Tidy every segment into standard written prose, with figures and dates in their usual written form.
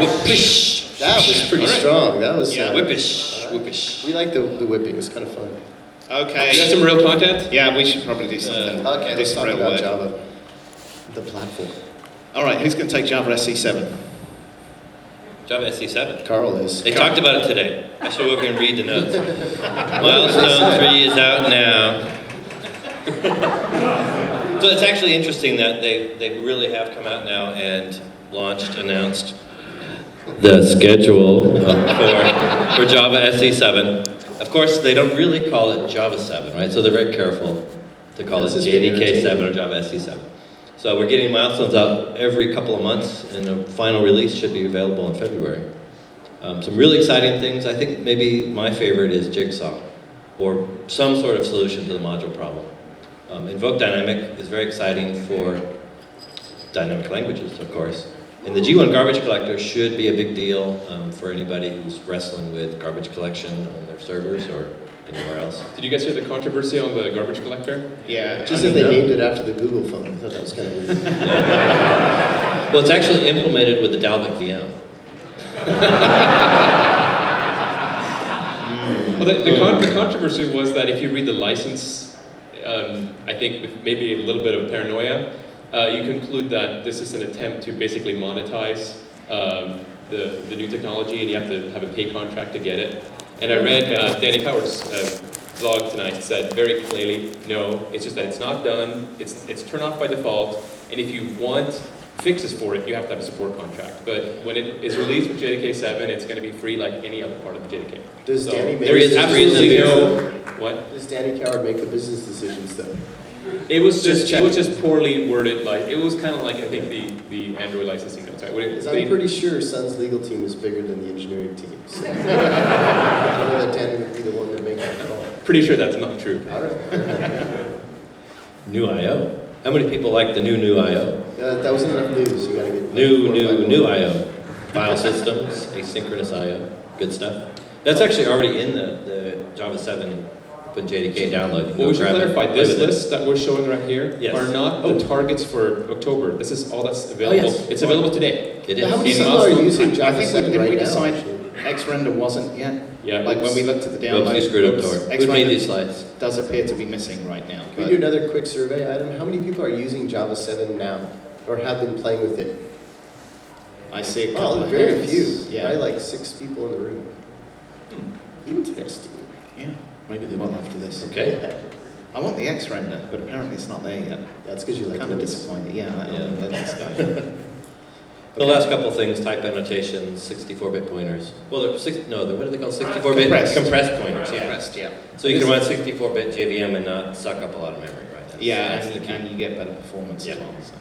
Whippish. That was pretty strong. That was Whippish. Whippish. We like the whipping. It was kind of fun. Okay. Is that some real content? Yeah, we should probably do something. Okay, do let's some talk real about work. Java, the platform. All right, who's going to take Java SE7? Java SE7. Carl is. They talked about it today. I should go over and read the notes. Milestone 3 is out now. So it's actually interesting that they really have come out now and announced the schedule for Java SE7. Of course, they don't really call it Java 7, right? So they're very careful to call it JDK 7 or Java SE7. So we're getting milestones out every couple of months, and the final release should be available in February. Some really exciting things. I think maybe my favorite is Jigsaw, or some sort of solution to the module problem. Invoke Dynamic is very exciting for dynamic languages, of course. And the G1 garbage collector should be a big deal for anybody who's wrestling with garbage collection on their servers or anywhere else. Did you guys hear the controversy on the garbage collector? Yeah. Just that they named it after the Google phone. I thought that was kind of weird. Well, it's actually implemented with the Dalvik VM. Well, the controversy was that if you read the license, I think with maybe a little bit of paranoia, you conclude that this is an attempt to basically monetize the new technology, and you have to have a pay contract to get it. And I read Danny Power's blog tonight. It said very clearly, no, it's just that it's not done. It's turned off by default, and if you want fixes for it, you have to have a support contract. But when it is released with JDK 7, it's going to be free like any other part of the JDK. Does Danny make there is absolutely no what? Does Danny Coward make the business decisions though? It was just poorly worded. Like it was kind of like I think the Android licensing notes. Right? Because I'm pretty sure Sun's legal team is bigger than the engineering team. So. I know that Danny would be the one that makes that call. Pretty sure that's not true. All right. New I/O. How many people like the new I/O? That wasn't enough news. You gotta get New I/O. File systems, asynchronous I/O, good stuff. That's actually already in the Java 7 Open JDK download. Well, we should clarify, this list that we're showing right here Yes. are not the targets for October. This is all that's available. yes. It's available today. It How many is. people are using I Java think 7 did we right now? decide actually? X-Render wasn't yet? Yeah. Like when we looked at the Whoops, download. we screwed up door. Who made these slides? Does appear to be missing right now. Can we do another quick survey item? How many people are using Java 7 now, or have been playing with it? I see a couple Oh, of very hands. few. Yeah. Probably like 6 people in the room. Interesting. Yeah. Maybe they won't after this. Okay. I want the X-Render, but apparently it's not there yet. That's because you like Kind of Linux. disappointed. Yeah. Yeah. That's guy. The last couple of things, type annotations, 64-bit pointers. Well, what do they call 64-bit? Compressed. Pointers, yeah. Compressed, yeah. So you can run 64-bit JVM and not suck up a lot of memory, right? Yeah, That's the key. and you get better performance Yeah. as well. So.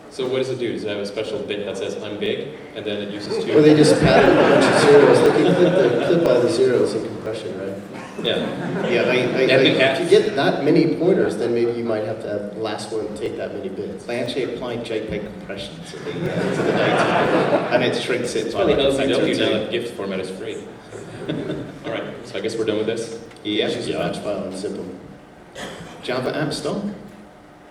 So what does it do? Does it have a special bit that says I'm big, and then it uses two? Or they just padded a bunch of zeros. They can clip all the zeros in compression, right? Yeah. Yeah, If you get that many pointers, then maybe you might have to have the last one take that many bits. they actually applied JPEG compression to the data, and it shrinks it It's by probably like a factor LCW of now two. that GIF format is free. All right, so I guess we're done with this. Yeah. It's just a batch file and simple. Java App Store.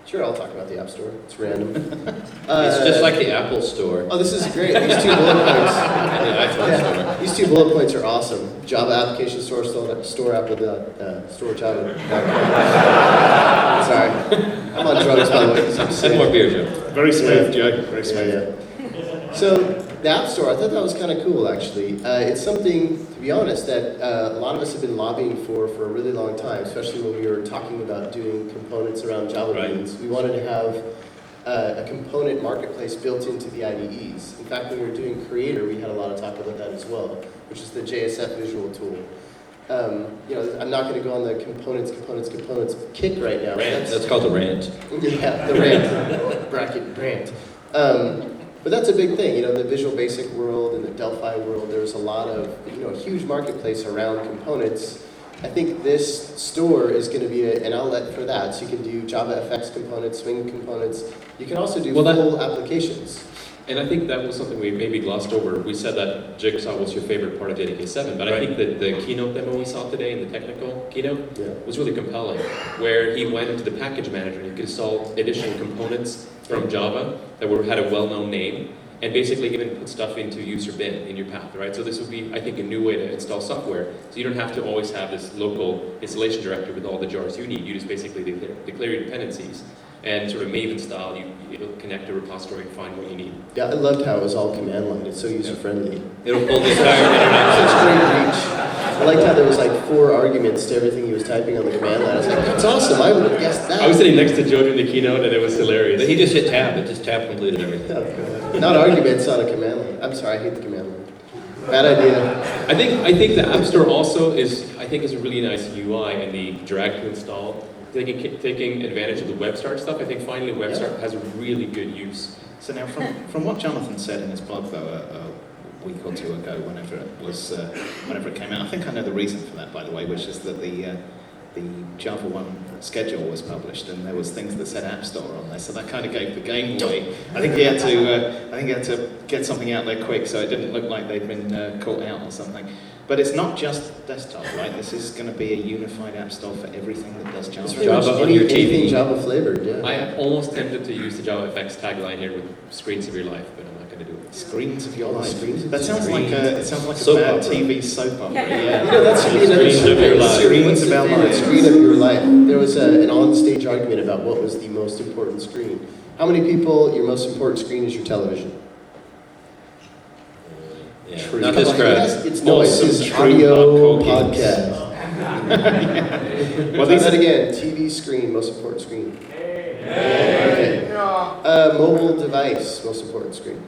Sure, I'll talk about the App Store. It's random. It's just like the Apple Store Oh, this is great. These 2 bullet points. and the iPhone Store. These 2 bullet points are awesome. Java application store app with store Java. Sorry, I'm on drugs by the way. 'Cause I'm sick. Have more beer, Joe. Very smooth, Yeah. Joe. Very smooth. Yeah. So the App Store, I thought that was kind of cool actually. It's something, to be honest, that a lot of us have been lobbying for a really long time, especially when we were talking about doing components around Java Right. beans. We wanted to have a component marketplace built into the IDEs. In fact, when we were doing Creator, we had a lot of talk about that as well, which is the JSF visual tool. I'm not going to go on the components kick right now. Rant. That's called a rant. Yeah, the rant, bracket rant. But that's a big thing, the Visual Basic world and the Delphi world, there's a lot of, a huge marketplace around components. I think this store is going to be an outlet for that. So you can do JavaFX components, Swing components. You can also do full applications. And I think that was something we maybe glossed over. We said that Jigsaw was your favorite part of JDK 7, but I think that the keynote demo we saw today in the technical keynote was really compelling, where he went into the package manager and you could install additional components from Java that had a well-known name, and basically even put stuff into user bin in your path, right? So this would be, I think, a new way to install software. So you don't have to always have this local installation directory with all the jars you need. You just basically declare your dependencies, and sort of Maven style, it'll connect a repository and find what you need. Yeah, I loved how it was all command line. It's so user-friendly. It'll pull the entire internet. Such great reach. I liked how there was like 4 arguments to everything he was typing on the command line. I was like, that's awesome, I would have guessed that. I was sitting next to Joe during the keynote, and it was hilarious. But he just hit tab. It just tab completed everything. Not arguments on a command line. I'm sorry, I hate the command line. Bad idea. I think the App Store also is a really nice UI and the drag to install. Taking advantage of the WebStart stuff, I think finally WebStart has a really good use. So now, from what Jonathan said in his blog, though, a week or two ago, whenever it came out, I think I know the reason for that, by the way, which is that the Java 1 schedule was published, and there was things that said App Store on there, so that kind of gave the game away. I think he had to get something out there quick, so it didn't look like they'd been caught out or something. But it's not just desktop, right? This is going to be a unified app store for everything that does Java. Java on your TV. Anything Java flavored, yeah. I am almost tempted to use the JavaFX tagline here with screens of your life, but I'm not going to do it. Screens of your life. Screens of That sounds your like a Soap bad opera. TV soap opera. Yeah. You know, that should be another Screens of your life. Screens of our lives. Screen of your life. There was an on-stage argument about what was the most important screen. How many people, your most important screen is your television? Yeah. True. Not this crowd. It's noise. Awesome, It's true audio hardcore kids. podcast. Well, Try these that again. TV screen, most important screen. Okay. Mobile device, most important screen.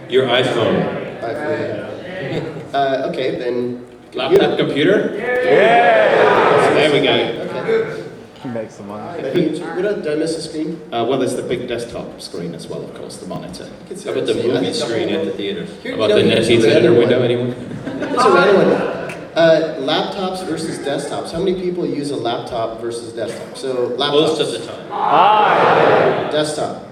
Your iPhone. Okay, then. Laptop computer? There we go. Okay. Make some money. Did I miss a screen? Well, there's the big desktop screen as well, of course, the monitor. How about the movie screen at the theater? Here, About the NetSuite editor window, anyone? It's a random one. Laptops versus desktops. How many people use a laptop versus desktop? So laptops. Most of the time. Desktop.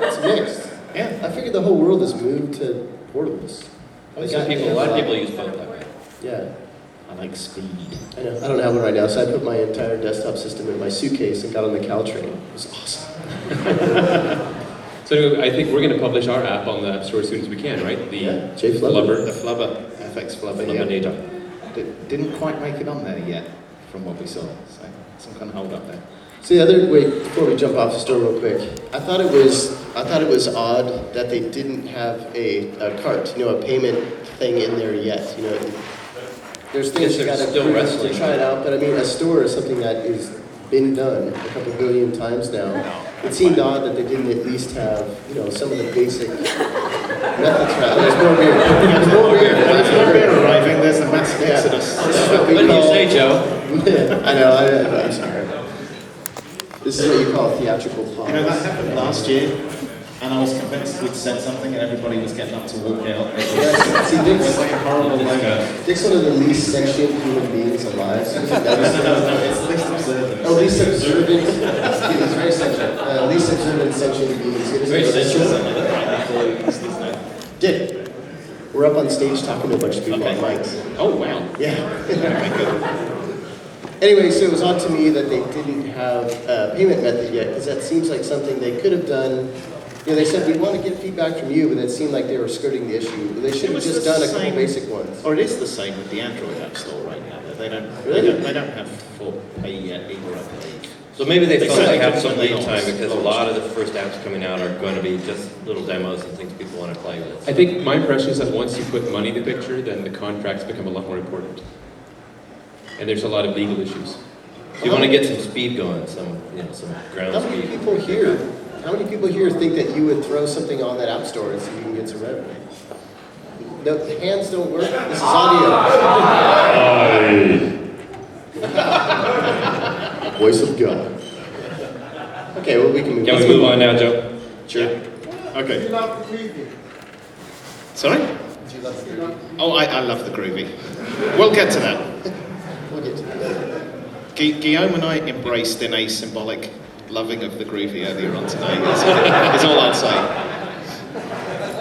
It's mixed. Yeah. I figured the whole world has moved to portables. A lot of people use both that way. Yeah. I like speed. I know. I don't have one right now, so I put my entire desktop system in my suitcase and got on the Caltrain. It was awesome. So anyway, I think we're going to publish our app on the App Store as soon as we can, right? The JFlubber. The Flubber, FX Flubber, yeah. Didn't quite make it on there yet, from what we saw. So some kind of hold up there. So wait, before we jump off the store real quick, I thought it was odd that they didn't have a cart, a payment thing in there yet. There's things you got to still wrestling. try it out, but I mean, a store is something that is been done a couple billion times now. It seemed odd that they didn't at least have, some of the basic methods. There's more beer. There's more beer. There's more beer arriving, there's a massive exodus. This is what we What do you call- say, Joe? I know, I'm sorry. This is what you call a theatrical pause. That happened last year, and I was convinced we'd said something and everybody was getting up to walk out. See, It was like a horrible moment. Dick's one of the least sentient human beings alive. So No, it's least observant. Oh, least observant. He's very sentient. Least observant sentient beings. Very sentient. Dick, we're up on stage talking to a bunch of people on mics. Oh, wow. Yeah. Anyway, so it was odd to me that they didn't have a payment method yet, because that seems like something they could have done. They said, we want to get feedback from you, but it seemed like they were skirting the issue. They should have was just the done a couple same- basic ones. Or it is the same with the Android App Store right now. They don't have full pay yet either, I believe. So maybe they thought certainly they have took some something lead time else. because a lot of the first apps coming out are going to be just little demos and things people want to play with. I think my impression is that once you put money in the picture, then the contracts become a lot more important. And there's a lot of legal issues. If you want to get some speed going, some ground How many speed. How many people here think that you would throw something on that app store and see if you can get some revenue? No, the hands don't work. This is audio. Voice of God. Okay, well, we can move Can on. we move on now, Joe? Sure. Okay. Sorry? Oh, I love the groovy. We'll get to that. We'll get to that. Guillaume and I embraced in a symbolic loving of the groovy earlier on today. Is all I'll say.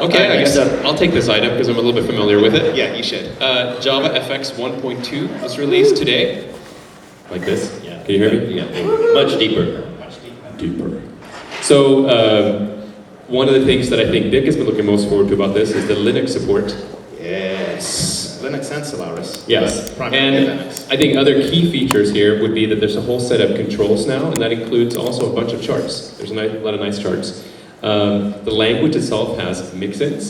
Okay, I guess I'll take this item because I'm a little bit familiar with it. Yeah, you should. JavaFX 1.2 was released today. Like this? Yeah. Can you hear me? Yeah. Much deeper. Deeper. So one of the things that I think Dick has been looking most forward to about this is the Linux support. Yes, Linux and Solaris. Yes, but primarily and Linux. I think other key features here would be that there's a whole set of controls now, and that includes also a bunch of charts. There's a lot of nice charts. The language itself has mixins.